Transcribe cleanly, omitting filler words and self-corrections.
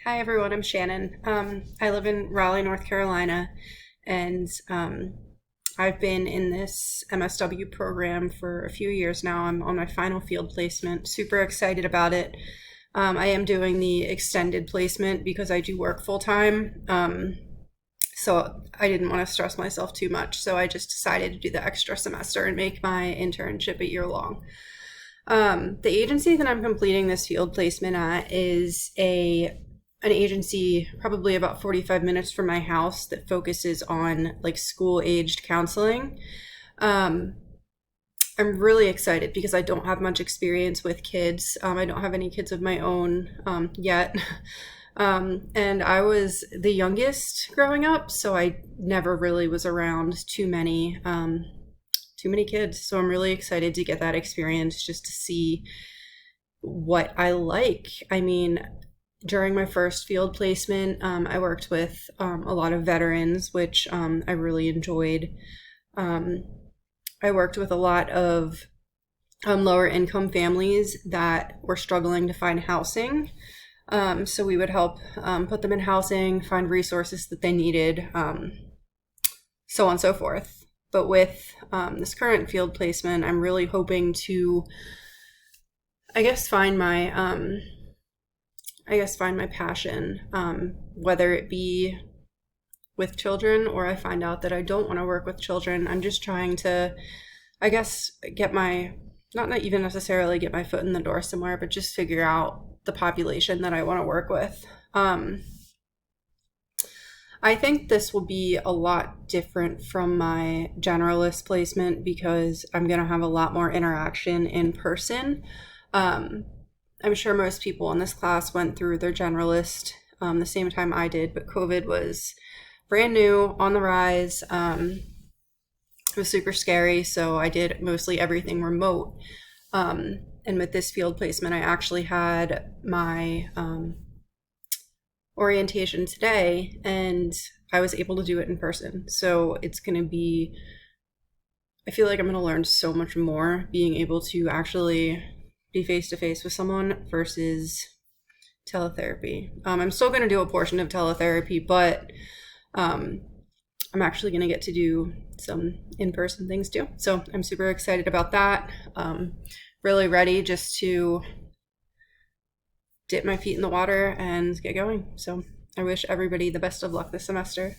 Hi everyone, I'm Shannon. I live in Raleigh, North Carolina, and I've been in this MSW program for a few years now. I'm on my final field placement, super excited about it. I am doing the extended placement because I do work full time. So I didn't want to stress myself too much. So I just decided to do the extra semester and make my internship a year long. The agency that I'm completing this field placement at is an agency probably about 45 minutes from my house that focuses on like school aged counseling. Um, I'm really excited because I don't have much experience with kids. I don't have any kids of my own yet. And I was the youngest growing up, so I never really was around too many kids. So I'm really excited to get that experience just to see what I like. I mean, during my first field placement, I worked with a lot of veterans, which I really enjoyed. Um, I worked with a lot of lower income families that were struggling to find housing. So we would help put them in housing, find resources that they needed, so on and so forth. But with this current field placement, I'm really hoping to, I guess, find my passion, whether it be with children or I find out that I don't want to work with children. I'm just trying to, I guess, get my, not even necessarily get my foot in the door somewhere, but just figure out the population that I want to work with. I think this will be a lot different from my generalist placement because I'm going to have a lot more interaction in person. Um, I'm sure most people in this class went through their generalist the same time I did, but COVID was brand new, on the rise. It was super scary, so I did mostly everything remote. And with this field placement, I actually had my orientation today, and I was able to do it in person. So it's going to be, I feel like I'm going to learn so much more being able to actually be face to face with someone versus teletherapy. I'm still going to do a portion of teletherapy, but um, I'm actually going to get to do some in person things too. So I'm super excited about that. Really ready just to dip my feet in the water and get going. So I wish everybody the best of luck this semester.